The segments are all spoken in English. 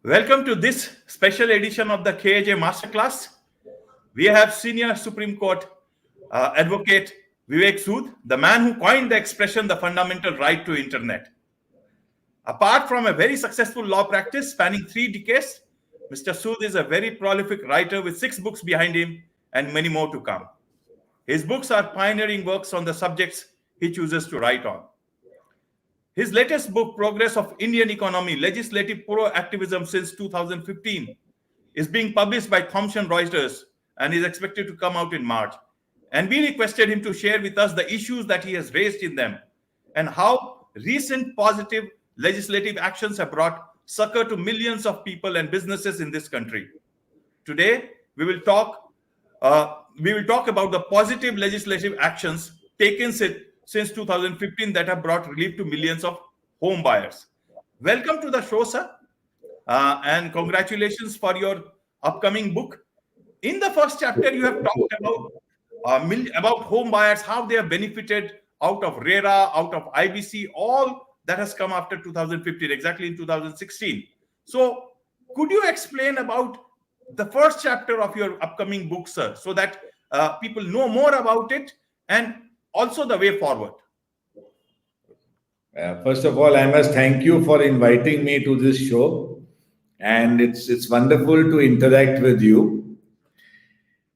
Welcome to this special edition of the KAJ Masterclass. We have Senior Supreme Court Advocate Vivek Sood, the man who coined the expression, the fundamental right to internet. Apart from a very successful law practice spanning 3 decades, Mr. Sood is a very prolific writer with 6 books behind him and many more to come. His books are pioneering works on the subjects he chooses to write on. His latest book, Progress of Indian Economy, Legislative Pro-Activism since 2015, is being published by Thomson Reuters and is expected to come out in March. And we requested him to share with us the issues that he has raised in them and how recent positive legislative actions have brought succor to millions of people and businesses in this country. Today, we will talk about the positive legislative actions taken since 2015 that have brought relief to millions of home buyers. Welcome to the show, sir, and congratulations for your upcoming book. In the first chapter, you have talked about home buyers, how they have benefited out of RERA, out of IBC, all that has come after 2015, exactly in 2016. So could you explain about the first chapter of your upcoming book, sir, so that people know more about it and also the way forward? First of all, I must thank you for inviting me to this show, and it's wonderful to interact with you.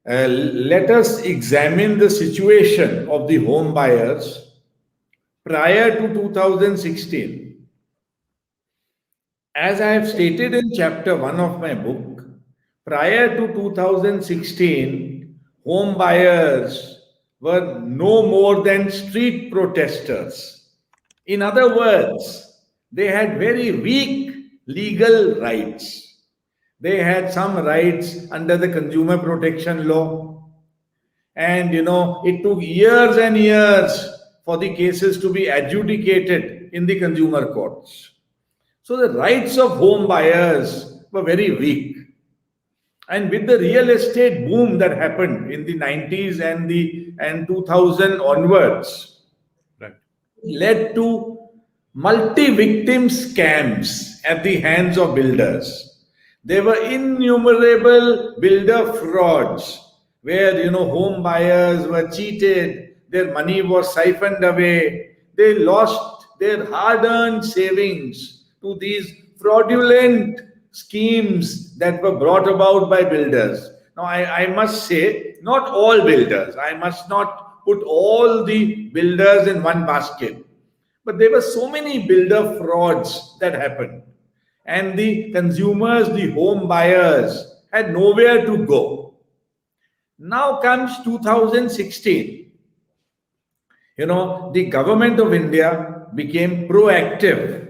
Let us examine the situation of the home buyers prior to 2016. As I have stated in chapter 1 of my book, prior to 2016, home buyers were no more than street protesters. In other words, they had very weak legal rights. They had some rights under the consumer protection law. And, it took years and years for the cases to be adjudicated in the consumer courts. So the rights of home buyers were very weak. And with the real estate boom that happened in the 90s and 2000 onwards, right, led to multi-victim scams at the hands of builders. There were innumerable builder frauds where, home buyers were cheated, their money was siphoned away, they lost their hard-earned savings to these fraudulent schemes that were brought about by builders. Now, I must say, not all builders. I must not put all the builders in one basket. But there were so many builder frauds that happened. And the consumers, the home buyers, had nowhere to go. Now comes 2016. The government of India became proactive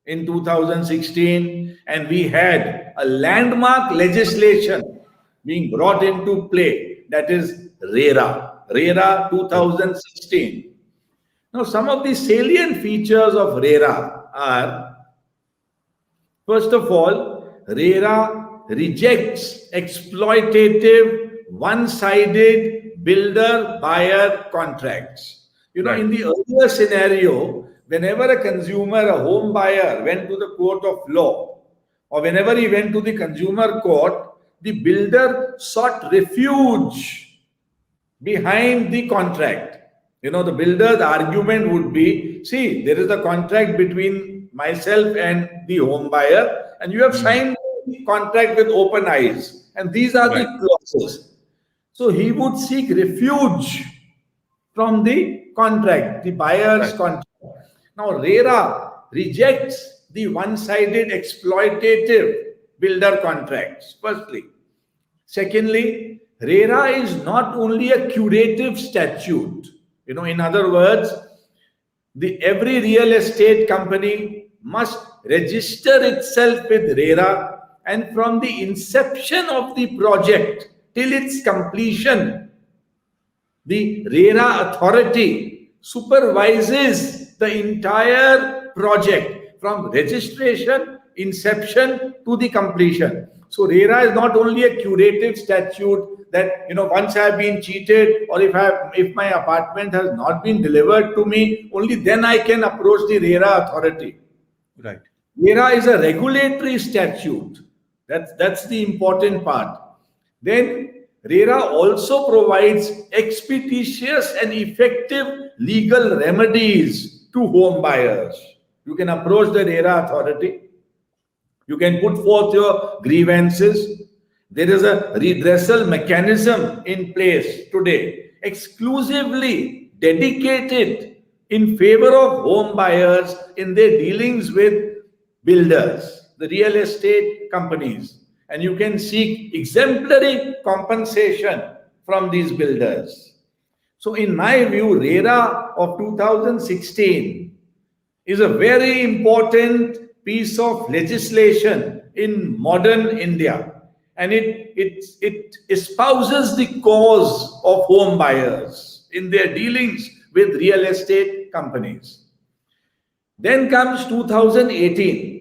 in 2016, and we had a landmark legislation being brought into play, that is RERA 2016. Now, some of the salient features of RERA are, first of all, RERA rejects exploitative, one-sided builder-buyer contracts. Right. In the earlier scenario, whenever a consumer, a home buyer, went to the court of law, or whenever he went to the consumer court, the builder sought refuge behind the contract. The builder's argument would be, see, there is a contract between myself and the home buyer, and you have signed the contract with open eyes, and these are the clauses. So he would seek refuge from the contract, the buyer's contract. Now, RERA rejects the one-sided exploitative builder contracts, firstly. Secondly, RERA is not only a curative statute. In other words, every real estate company must register itself with RERA, and from the inception of the project till its completion, the RERA authority supervises the entire project from registration, inception to the completion. So RERA is not only a curative statute that, once I have been cheated, or if my apartment has not been delivered to me, only then I can approach the RERA authority. Right. RERA is a regulatory statute. That's the important part. Then RERA also provides expeditious and effective legal remedies to home buyers. You can approach the RERA authority. You can put forth your grievances. There is a redressal mechanism in place today, exclusively dedicated in favor of home buyers in their dealings with builders, the real estate companies. And you can seek exemplary compensation from these builders. So, in my view, RERA of 2016 is a very important piece of legislation in modern India. And it espouses the cause of home buyers in their dealings with real estate companies. Then comes 2018.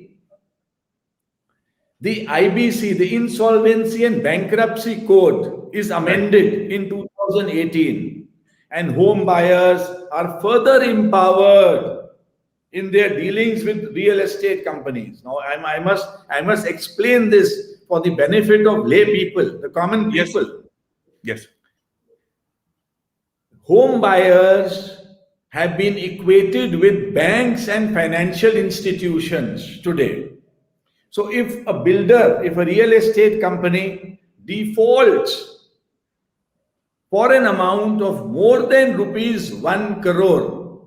The IBC, the Insolvency and Bankruptcy Code, is amended in 2018, and home buyers are further empowered in their dealings with real estate companies. Now, I must explain this for the benefit of lay people, the common people. Yes. Home buyers have been equated with banks and financial institutions today. So if a builder, if a real estate company defaults for an amount of more than rupees 1 crore,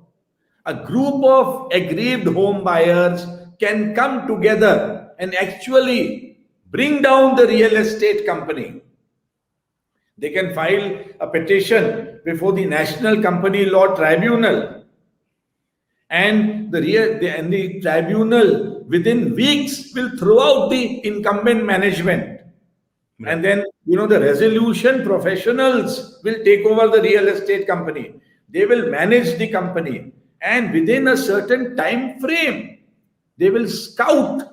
a group of aggrieved home buyers can come together and actually bring down the real estate company. They can file a petition before the National Company Law Tribunal, and the tribunal within weeks will throw out the incumbent management. Right. And then, the resolution professionals will take over the real estate company. They will manage the company, and within a certain time frame, they will scout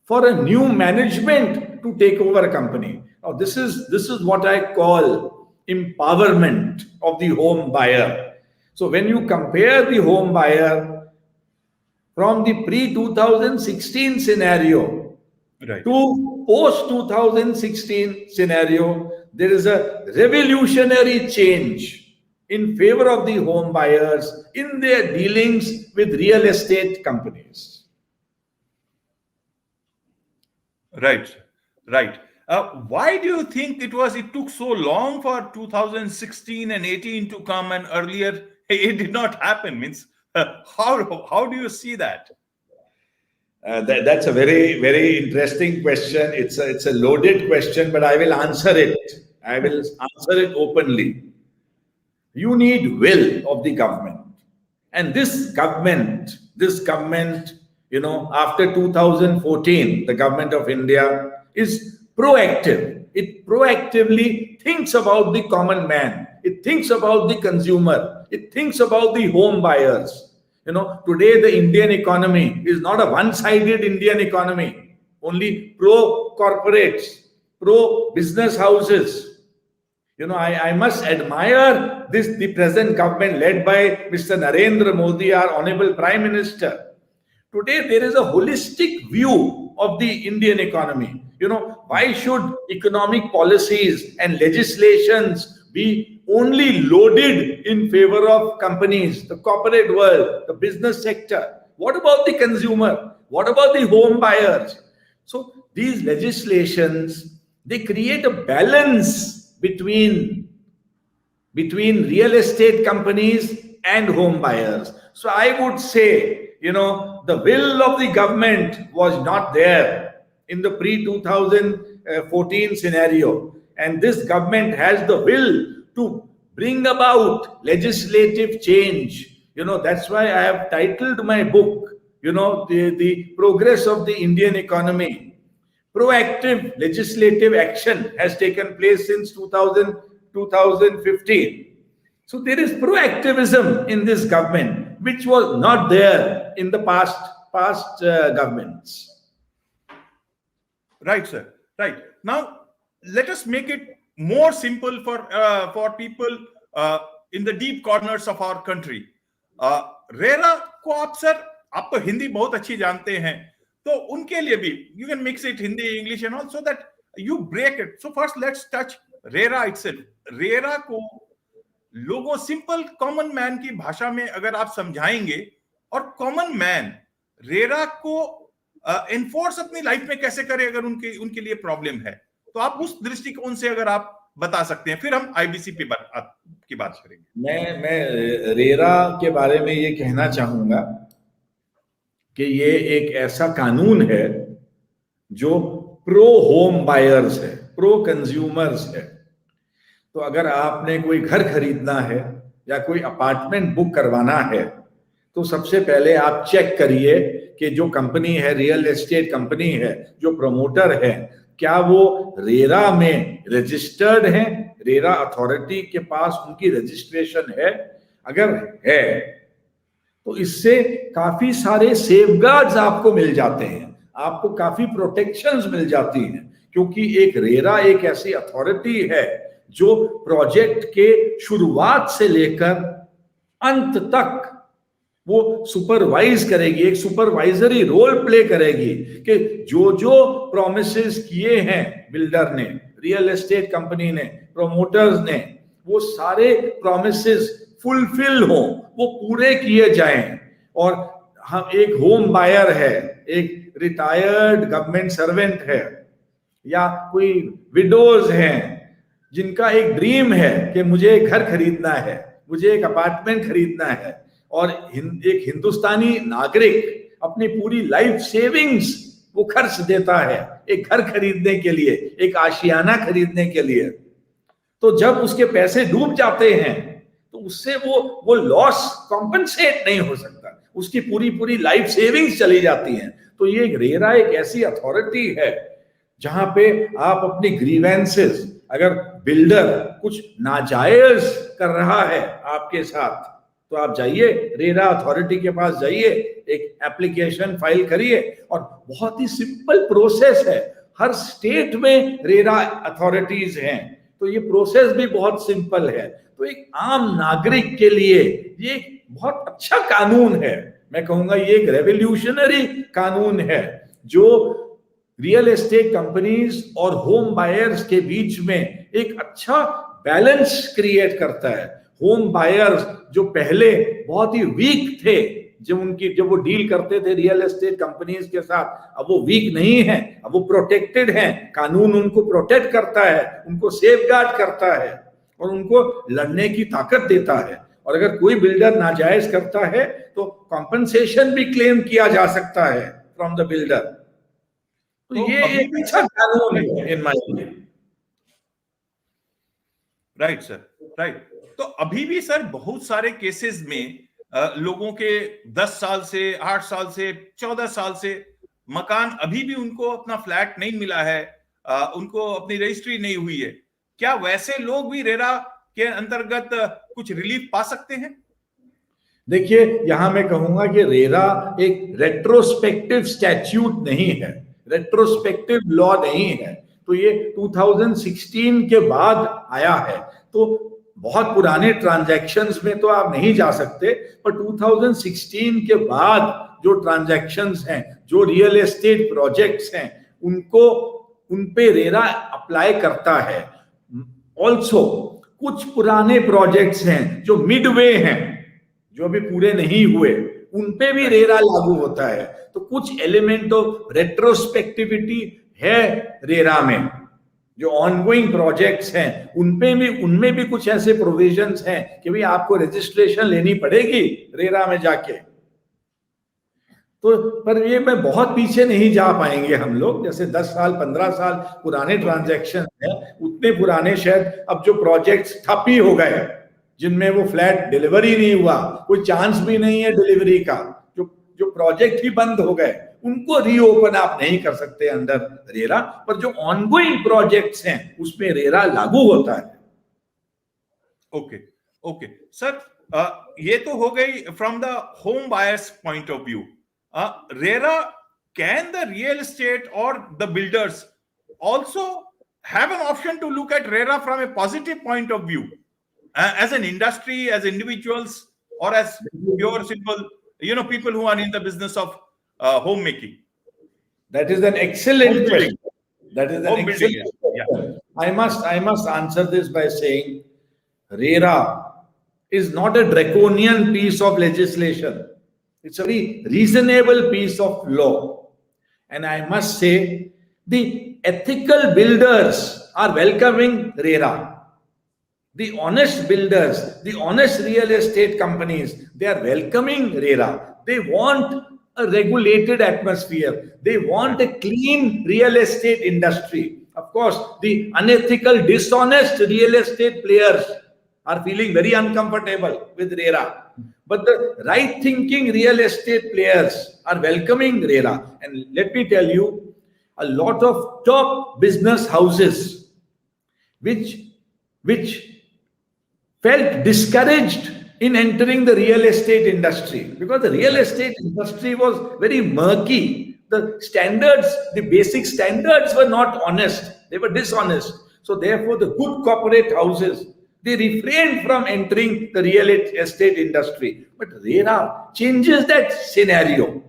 for a new management to take over a company. Now, this is what I call empowerment of the home buyer. So when you compare the home buyer from the pre-2016 scenario to post-2016 scenario, there is a revolutionary change in favor of the home buyers in their dealings with real estate companies. Right. Why do you think it took so long for 2016 and 18 to come, and earlier it did not happen? Means how do you see that? That's a very, very interesting question. It's a loaded question, but I will answer it. I will answer it openly. You need will of the government, and this government, after 2014, the government of India is proactive. It proactively thinks about the common man. It thinks about the consumer. It thinks about the home buyers. Today the Indian economy is not a one-sided Indian economy, only pro-corporates, pro-business houses. I must admire the present government led by Mr. Narendra Modi, our Honorable Prime Minister. Today, there is a holistic view of the Indian economy. Why should economic policies and legislations be only loaded in favor of companies, the corporate world, the business sector? What about the consumer? What about the home buyers? So these legislations, they create a balance between real estate companies and home buyers. So I would say, the will of the government was not there in the pre-2014 scenario. And this government has the will to bring about legislative change. That's why I have titled my book, the progress of the Indian economy. Proactive legislative action has taken place since 2015. So there is proactivism in this government, which was not there in the past governments. Right, sir. Right. Now, let us make it more simple for people in the deep corners of our country. RERA को आप हिंदी बहुत अच्छी जानते हैं, तो उनके लिए भी you can mix it Hindi English and all so that you break it. So first let's touch RERA itself. RERA को लोगों सिंपल कॉमन मैन की भाषा में अगर आप समझाएंगे, और कॉमन मैन रेरा को एनफोर्स अपनी लाइफ में कैसे करे अगर उनके लिए प्रॉब्लम है, तो आप उस दृष्टिकोण से अगर आप बता सकते हैं, फिर हम आईबीसी की बात करेंगे. मैं रेरा के बारे में ये कहना चाहूंगा कि ये एक ऐसा कानून है जो प्रो होम बायर्स है, प्रो कंज्यूमर्स है. तो अगर आपने कोई घर खरीदना है या कोई अपार्टमेंट बुक करवाना है, तो सबसे पहले आप चेक करिए कि जो कंपनी है, रियल एस्टेट कंपनी है, जो प्रमोटर है, क्या वो रेरा में रजिस्टर्ड है, रेरा अथॉरिटी के पास उनकी रजिस्ट्रेशन है. अगर है तो इससे काफी सारे सेफगार्ड्स आपको मिल जाते हैं, आपको काफी प्रोटेक्शंस मिल जाती हैं, क्योंकि एक रेरा एक ऐसी अथॉरिटी है जो प्रोजेक्ट के शुरुआत से लेकर अंत तक वो सुपरवाइज करेगी, एक सुपरवाइजरी रोल प्ले करेगी कि जो जो प्रॉमिसेस किए हैं बिल्डर ने, रियल एस्टेट कंपनी ने, प्रमोटर्स ने, वो सारे प्रॉमिसेस फुलफिल हो, वो पूरे किए जाएं. और हम एक होम बायर है, एक रिटायर्ड गवर्नमेंट सर्वेंट है, या कोई विडोज हैं जिनका एक ड्रीम है कि मुझे एक घर खरीदना है, मुझे एक अपार्टमेंट खरीदना है, और एक हिंदुस्तानी नागरिक अपनी पूरी लाइफ सेविंग्स वो खर्च देता है एक घर खरीदने के लिए, एक आशियाना खरीदने के लिए. तो जब उसके पैसे डूब जाते हैं तो उससे वो लॉस कॉम्पनसेट नहीं हो सकता, उसकी पूरी लाइफ सेविंग्स चली जाती हैं. तो ये रेरा एक ऐसी अथॉरिटी है जहां पे आप अपनी ग्रीवेंसेस, अगर बिल्डर कुछ नाजायज कर रहा है आपके साथ, तो आप जाइए रेरा अथॉरिटी के पास, जाइए, एक एप्लीकेशन फाइल करिए, और बहुत ही सिंपल प्रोसेस है. हर स्टेट में रेरा अथॉरिटीज हैं, तो ये प्रोसेस भी बहुत सिंपल है. तो एक आम नागरिक के लिए ये एक बहुत अच्छा कानून है. मैं कहूंगा ये एक रेवोल्यूशनरी कानून है जो रियल एस्टेट कंपनीज और होम बायर्स के बीच में एक अच्छा बैलेंस क्रिएट करता है. होम बायर्स जो पहले बहुत ही वीक थे, जब वो डील करते थे रियल एस्टेट कंपनीज के साथ, अब वो वीक नहीं है, अब वो प्रोटेक्टेड हैं. कानून उनको प्रोटेक्ट करता है, उनको सेफगार्ड करता है, और उनको लड़ने की ताकत देता है. और अगर कोई बिल्डर नाजायज करता है तो कॉम्पनसेशन भी क्लेम किया जा सकता है फ्रॉम द बिल्डर. तो ये एक अच्छा कानून है in my opinion. Right sir, right. तो अभी भी सर बहुत सारे केसेस में लोगों के 10 साल से, 8 साल से, 14 साल से मकान अभी भी उनको अपना फ्लैट नहीं मिला है, उनको अपनी रजिस्ट्री नहीं हुई है. क्या वैसे लोग भी रेरा के अंतर्गत कुछ रिलीफ पा सकते हैं? देखिए, यहां मैं कहूंगा कि रेरा एक रेट्रोस्पेक्टिव स्टैट्यूट नहीं है, रेट्रोस्पेक्टिव लॉ नहीं है. तो ये 2016 के बाद आया है, तो बहुत पुराने ट्रांजैक्शंस में तो आप नहीं जा सकते, पर 2016 के बाद जो ट्रांजैक्शंस हैं, जो रियल एस्टेट प्रोजेक्ट्स हैं, उन पे रेरा अप्लाई करता है. ऑल्सो कुछ पुराने प्रोजेक्ट्स हैं जो मिडवे हैं, जो अभी पूरे नहीं हुए, उन पे भी रेरा लागू होता है. तो कुछ एलिमेंट ऑफ रेट्रोस्पेक्टिविटी है रेरा में. जो ऑनगोइंग प्रोजेक्ट्स हैं उनमें भी कुछ ऐसे प्रोविजंस हैं कि भाई आपको रजिस्ट्रेशन लेनी पड़ेगी रेरा में जाके. तो पर ये मैं बहुत पीछे नहीं जा पाएंगे हम लोग, जैसे 10 साल 15 साल पुराने ट्रांजैक्शन हैं, उतने पुराने शायद अब जो प्रोजेक्ट्स ठप ही हो गए, जिनमें वो फ्लैट डिलीवरी नहीं हुआ, कोई चांस भी नहीं है डिलीवरी का, जो प्रोजेक्ट ही बंद हो गए, उनको रीओपन आप नहीं कर सकते अंडर रेरा. पर जो ऑनगोइंग प्रोजेक्ट्स हैं उसमें रेरा लागू होता है. ओके, ओके सर, ये तो हो गई from the home buyers point of view. RERA, can the real estate or the builders also have an option to look at RERA from a positive point of view, as an industry, as individuals, or as pure simple people who are in the business of homemaking? That is an excellent Home building. question. That is an Home building, excellent yeah. question. I must answer this by saying RERA is not a draconian piece of legislation. It's a very reasonable piece of law. And I must say, the ethical builders are welcoming RERA. The honest builders, the honest real estate companies, they are welcoming RERA. They want a regulated atmosphere. They want a clean real estate industry. Of course, the unethical, dishonest real estate players are feeling very uncomfortable with RERA. But the right thinking real estate players are welcoming RERA. And let me tell you, a lot of top business houses which felt discouraged in entering the real estate industry because the real estate industry was very murky. The standards, the basic standards were not honest, they were dishonest. So therefore the good corporate houses, they refrained from entering the real estate industry. But RERA changes that scenario.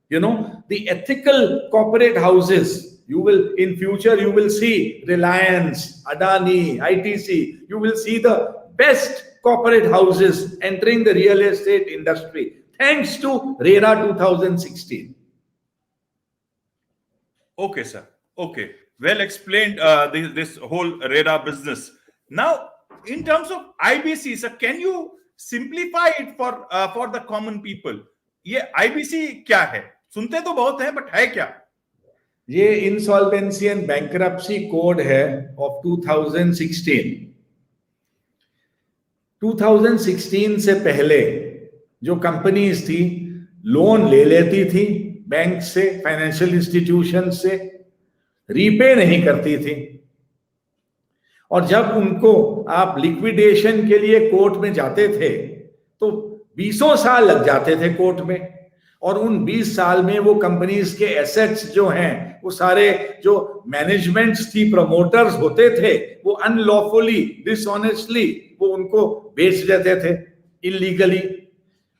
You know, the ethical corporate houses, you will in future you will see Reliance, Adani, ITC, you will see the best corporate houses entering the real estate industry thanks to RERA 2016. Okay, sir. Okay, well explained. This whole RERA business. Now, in terms of IBC, sir, can you simplify it for the common people? ये IBC क्या है? सुनते तो बहुत हैं, but है क्या? ये इंसॉल्वेंसी एंड बैंक्रप्सी कोड है ऑफ 2016. 2016 से पहले जो कंपनीज थी लोन ले लेती थी बैंक से, फाइनेंशियल इंस्टीट्यूशन से, रीपे नहीं करती थी, और जब उनको आप लिक्विडेशन के लिए कोर्ट में जाते थे तो 20 साल लग जाते थे कोर्ट में, और उन 20 साल में वो कंपनीज के एसेट्स जो हैं वो सारे जो मैनेजमेंट्स थी, प्रमोटर्स होते थे, वो अनलॉफुली, डिसऑनेस्टली वो उनको बेच देते थे इलीगली,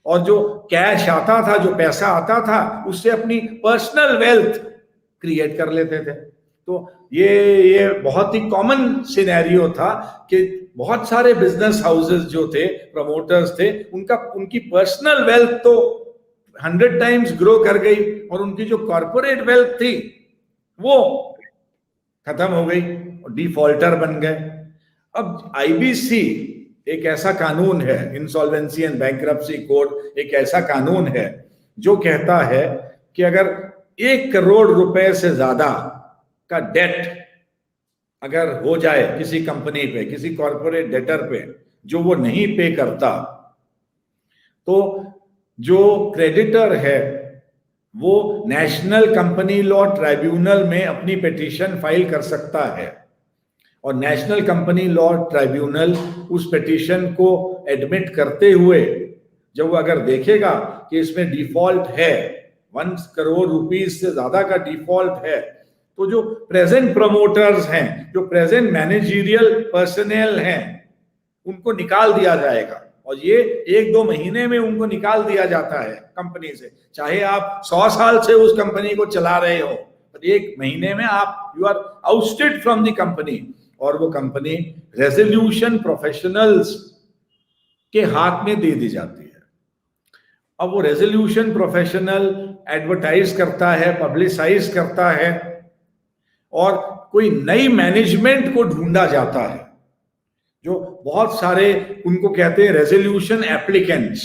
और जो कैश आता था, जो पैसा आता था, उससे अपनी पर्सनल वेल्थ क्रिएट कर लेते थे. तो ये बहुत ही कॉमन सिनेरियो था कि बहुत सारे बिजनेस हाउसेस जो थे, प्रमोटर्स थे, उनकी पर्सनल वेल्थ तो 100 टाइम्स ग्रो कर गई और उनकी जो कॉर्पोरेट वेल्थ थी वो खत्म हो गई और डिफॉल्टर बन गए. अब आईबीसी एक ऐसा कानून है, इंसॉल्वेंसी एंड बैंक्रप्सी कोड एक ऐसा कानून है जो कहता है कि अगर 1 करोड़ रुपए से ज्यादा का डेट अगर हो जाए किसी कंपनी पे, किसी कॉर्पोरेट डेटर पे, जो वो नहीं पे करता, तो जो क्रेडिटर है वो नेशनल कंपनी लॉ ट्राइब्यूनल में अपनी पिटीशन फाइल कर सकता है, और नेशनल कंपनी लॉ ट्राइब्यूनल उस पिटीशन को एडमिट करते हुए जब वो अगर देखेगा कि इसमें डिफॉल्ट है, 1 करोड़ रुपीस से ज्यादा का डिफॉल्ट है, तो जो प्रेजेंट प्रमोटर्स हैं, जो प्रेजेंट मैनेजरियल पर्सनल हैं, उनको निकाल दिया जाएगा. और ये 1-2 महीने में उनको निकाल दिया जाता है कंपनी से. चाहे आप 100 साल से उस कंपनी को चला रहे हो, पर 1 महीने में आप you are ousted from the company, और वो कंपनी रेजोल्यूशन प्रोफेशनल्स के हाथ में दे दी जाती है. अब वो रेजोल्यूशन प्रोफेशनल एडवर्टाइज करता है, पब्लिसाइज करता है, और कोई नई मैनेजमेंट को ढूंढा जाता है, जो बहुत सारे उनको कहते हैं रेजोल्यूशन एप्लीकेंट्स,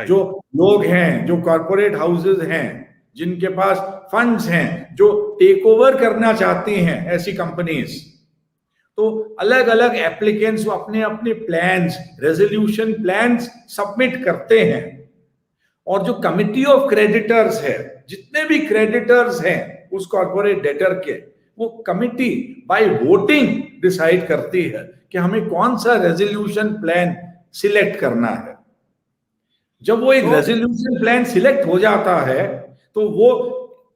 जो लोग हैं, जो कॉर्पोरेट हाउसेस हैं, जिनके पास फंड्स हैं, जो टेक ओवर करना चाहती हैं ऐसी कंपनीज. तो अलग अलग एप्लीकेंट्स अपने अपने प्लान्स, रेजोल्यूशन प्लान्स सबमिट करते हैं, और जो कमिटी ऑफ क्रेडिटर्स है, जितने भी क्रेडिटर्स हैं उस कॉर्पोरेट डेटर के, वो कमिटी बाय वोटिंग डिसाइड करती है कि हमें कौन सा रेजोल्यूशन प्लान सिलेक्ट करना है. जब वो एक रेजोल्यूशन प्लान सिलेक्ट हो जाता है तो वो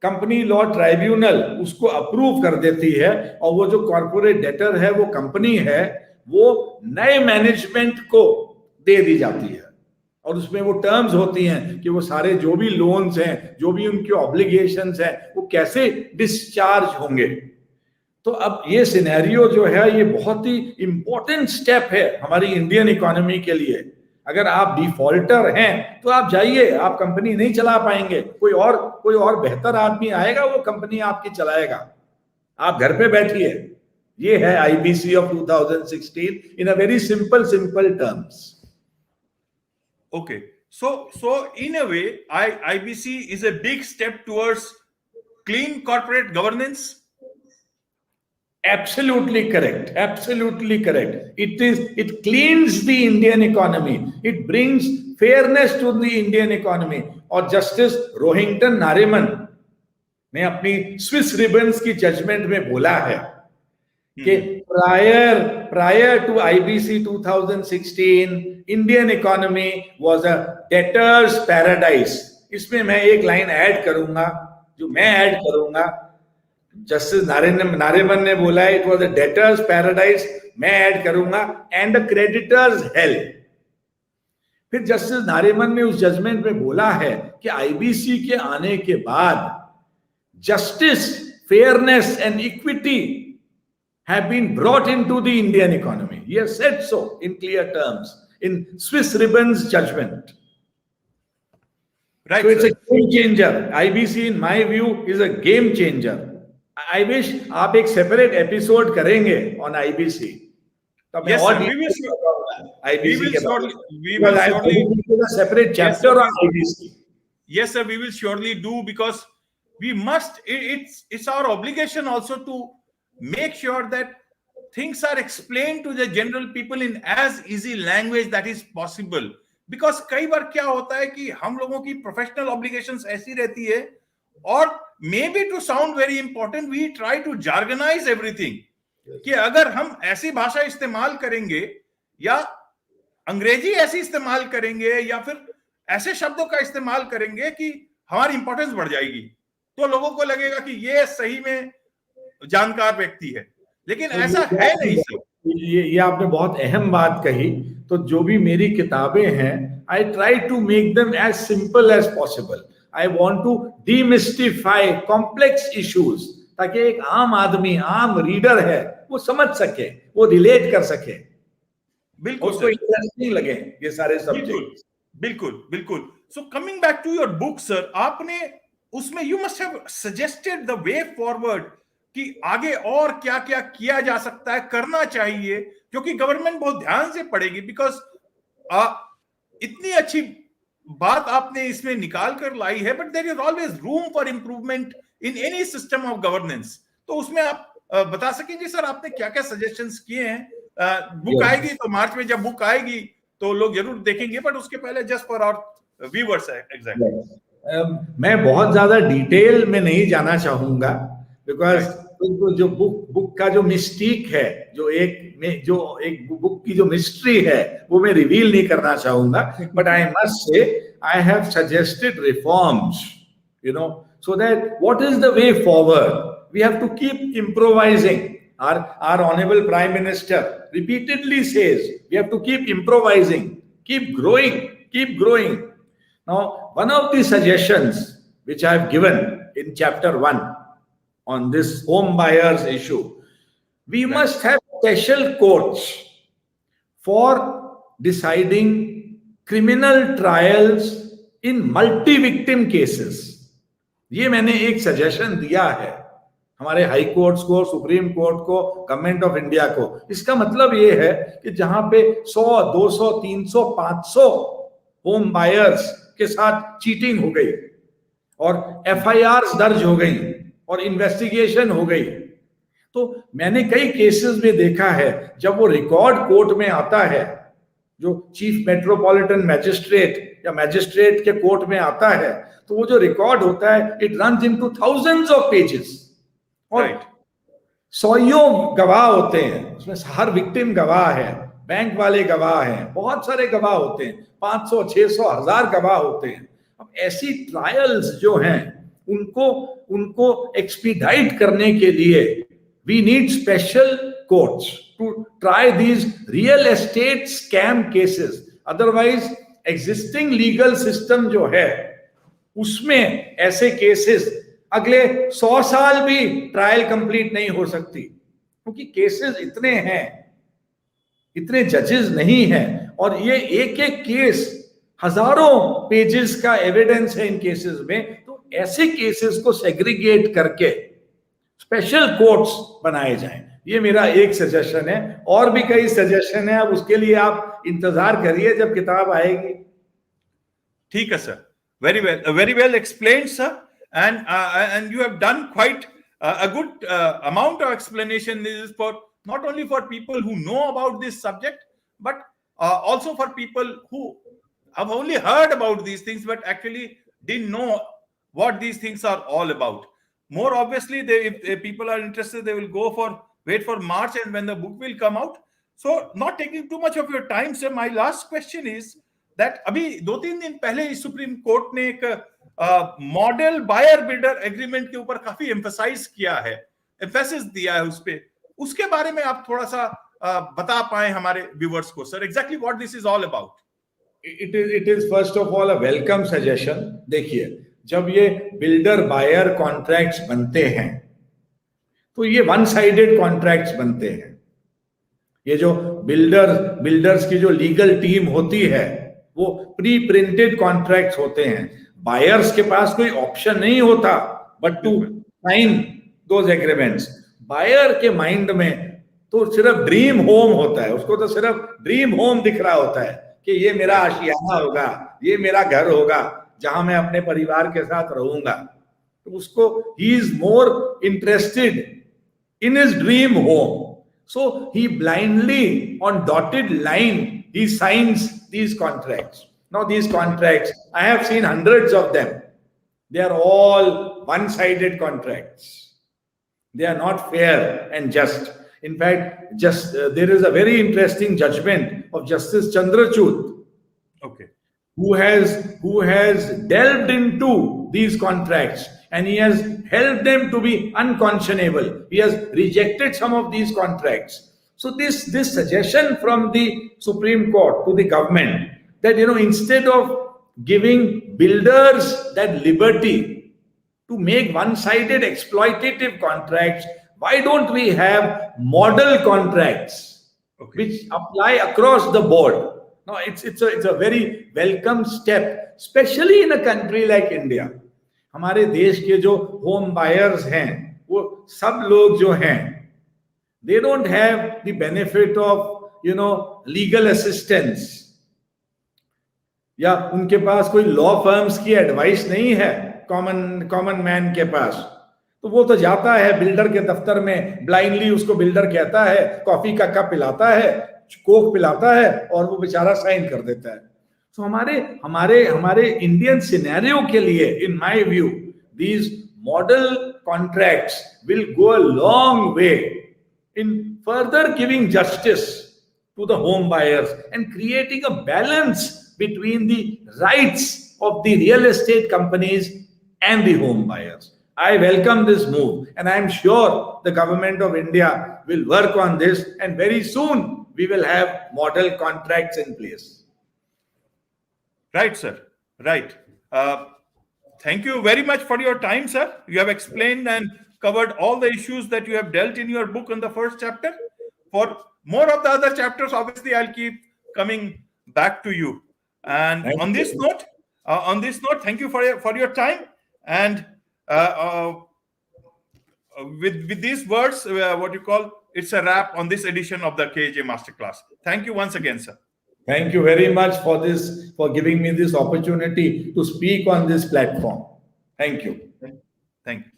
कंपनी लॉ ट्राइब्यूनल उसको अप्रूव कर देती है, और वो जो कॉर्पोरेट डेटर है, वो कंपनी है, वो नए मैनेजमेंट को दे दी जाती है. और उसमें वो टर्म्स होती हैं कि वो सारे जो भी लोन्स हैं, जो भी उनके ऑब्लिगेशंस हैं, वो कैसे डिस्चार्ज होंगे। तो अब ये सिनेरियो जो है ये बहुत ही इंपॉर्टेंट स्टेप है हमारी इंडियन इकोनॉमी के लिए। अगर आप डिफॉल्टर हैं तो आप जाइए, आप कंपनी नहीं चला पाएंगे, कोई और बेहतर आदमी आएगा, वो कंपनी आपकी चलाएगा, आप घर पे बैठिए। ये है IBC of 2016 in a very simple terms. Okay, so in a way, IBC is a big step towards clean corporate governance. Absolutely correct. Absolutely correct. It cleans the Indian economy. It brings fairness to the Indian economy. और justice Rohinton Nariman ने अपनी Swiss ribbons की judgement में बोला है कि prior to IBC 2016, Indian economy was a debtor's paradise. इसमें मैं एक लाइन ऐड करूंगा, जो मैं ऐड करूंगा, जस्टिस नारिमन ने बोला है it was a debtors paradise, मैं ऐड करूंगा एंड अ क्रेडिटर्स हेल। फिर जस्टिस नारिमन ने उस जजमेंट में बोला है कि आईबीसी के आने के बाद justice, fairness and equity have been brought into the Indian economy. He has said so in clear terms in Swiss Ribbons judgment. Right. So it's a game changer. IBC in my view is a game changer. I wish आप एक separate episode करेंगे on IBC. Yes, sir. We will separate chapter on IBC. Yes, sir. We will surely do, because we must. It's our obligation also to make sure that things are explained to the general people in as easy language that is possible. Because कई बार क्या होता है कि हम लोगों की professional obligations ऐसी रहती है, और maybe to sound very important, we try to jargonize everything. कि अगर हम ऐसी भाषा इस्तेमाल करेंगे या अंग्रेजी ऐसी इस्तेमाल करेंगे या फिर ऐसे शब्दों का इस्तेमाल करेंगे कि हमारी इंपॉर्टेंस बढ़ जाएगी, तो लोगों को लगेगा कि ये सही में जानकार व्यक्ति है, लेकिन ऐसा है नहीं सर। ये आपने बहुत अहम बात कही। तो जो भी मेरी किताबें हैं, I try to make them as simple as possible. I want to demystify complex issues, ताकि एक आम आदमी, आम रीडर है, वो समझ सके, वो रिलेट कर सके, बिल्कुल उसको इंटरेस्टिंग लगे ये सारे सब्जेक्ट। बिल्कुल। So coming back to your book sir, आपने उसमें you must have suggested the way forward कि आगे और क्या क्या किया जा सकता है, करना चाहिए, क्योंकि गवर्नमेंट बहुत ध्यान से पढ़ेगी। बिकॉज इतनी अच्छी बात आपने इसमें निकाल कर लाई है, but there is always room for improvement in any system of governance. तो उसमें आप बता सकेंगे सर आपने क्या क्या सजेशंस किए हैं? बुक आएगी तो मार्च में जब बुक आएगी तो लोग जरूर देखेंगे, बट उसके पहले just for our viewers exactly. मैं बहुत ज्यादा डिटेल में नहीं जाना चाहूंगा, बिकॉज जो बुक का जो मिस्टीक है, जो एक बुक की जो मिस्ट्री है, वो मैं रिवील नहीं करना चाहूंगा। But I must say I have suggested reforms, you know, so that what is the way forward? We have to keep improvising. Our honorable Prime Minister repeatedly says we have to keep improvising, keep growing. Now, one of the suggestions which I have given in chapter 1 on this home buyers issue, we must have special courts for deciding criminal trials in multi-victim cases. ये मैंने एक suggestion दिया है हमारे high courts को, supreme court को, government of India को। इसका मतलब ये है कि जहां पे 100, 200, 300, 500 होम बायर्स के साथ चीटिंग हो गई और एफआईआर दर्ज हो गई और इन्वेस्टिगेशन हो गई, तो मैंने कई केसेस में देखा है जब वो रिकॉर्ड कोर्ट में आता है, जो चीफ मेट्रोपॉलिटन मैजिस्ट्रेट या मैजिस्ट्रेट के कोर्ट में आता है, तो वो जो रिकॉर्ड होता है it runs into thousands of pages और सौयों गवाह होते हैं उसमें, हर विक्टिम गवाह है, बैंक वाले गवाह हैं, बहुत सारे गवाह होते हैं, 500, 600, 1000 गवाह होते हैं। अब ऐसी ट्रायल्स जो हैं उनको एक्सपीडाइट करने के लिए we need special courts to try these real estate scam cases. Otherwise, existing legal system जो है उसमें ऐसे केसेस अगले 100 साल भी ट्रायल कंप्लीट नहीं हो सकती, क्योंकि केसेस इतने हैं, इतने जजेस नहीं हैं, और ये एक एक केस हजारों पेजेस का एविडेंस है इन केसेस में। तो ऐसे केसेस को सेग्रीगेट करके स्पेशल कोर्ट्स बनाए जाएं, ये मेरा एक सजेशन है। और भी कई सजेशन है, अब उसके लिए आप इंतजार करिए जब किताब आएगी। ठीक है sir, very well explained, sir, and you have done quite a good amount of explanation. This is for not only for people who know about this subject, but also for people who have only heard about these things but actually didn't know what these things are all about. More obviously, if people are interested, they will wait for March, and when the book will come out. So not taking too much of your time, sir, my last question is that अभी 2-3 दिन पहले supreme court ने एक model buyer builder agreement के ऊपर काफी emphasise किया है, एम्फेसिस दिया है उस पे, उसके बारे में आप थोड़ा सा बता पाए हमारे व्यूअर्स को sir, exactly what this is all about. It is first of all a welcome suggestion. देखिए, जब ये बिल्डर बायर कॉन्ट्रैक्ट्स बनते हैं तो ये वन साइडेड कॉन्ट्रैक्ट्स बनते हैं। ये जो बिल्डर्स की जो लीगल टीम होती है वो प्री प्रिंटेड कॉन्ट्रैक्ट्स होते हैं। बायर्स के पास कोई ऑप्शन नहीं होता but to sign those agreements. Buyer के माइंड में तो सिर्फ ड्रीम होम होता है, उसको तो सिर्फ ड्रीम होम दिख रहा होता है कि ये मेरा आशियाना होगा, ये मेरा घर होगा जहां मैं अपने परिवार के साथ रहूंगा। तो उसको he is more interested in his dream home, so he blindly on dotted line he signs these contracts. Now these contracts, I have seen hundreds of them, they are all one-sided contracts. They are not fair and just. In fact, there is a very interesting judgment of Justice Chandrachud, okay, who has delved into these contracts and he has held them to be unconscionable. He has rejected some of these contracts. So this suggestion from the Supreme Court to the government that, instead of giving builders that liberty to make one-sided exploitative contracts, why don't we have model contracts, okay, which apply across the board? No, it's a very welcome step, especially in a country like India. हमारे देश के जो home buyers हैं वो सब लोग जो हैं, they don't have the benefit of legal assistance, या उनके पास कोई लॉ फर्म्स की एडवाइस नहीं है कॉमन मैन के पास। तो वो तो जाता है बिल्डर के दफ्तर में, ब्लाइंडली उसको बिल्डर कहता है, कॉफी का कप पिलाता है, कोक पिलाता है और वो बेचारा साइन कर देता है। तो हमारे इंडियन सिनेरियो के लिए, in my view, these model contracts will go a long way in further giving justice to the home buyers and creating a balance between the rights of the real estate companies and the home buyers. I welcome this move and I am sure the government of India will work on this, and very soon we will have model contracts in place. Right, sir. Right. Thank you very much for your time, sir. You have explained and covered all the issues that you have dealt in your book in the first chapter. For more of the other chapters, obviously, I'll keep coming back to you. And on this note, thank you for your time. And with these words, it's a wrap on this edition of the KAJ Masterclass. Thank you once again, sir. Thank you very much for giving me this opportunity to speak on this platform. Thank you. Thank you.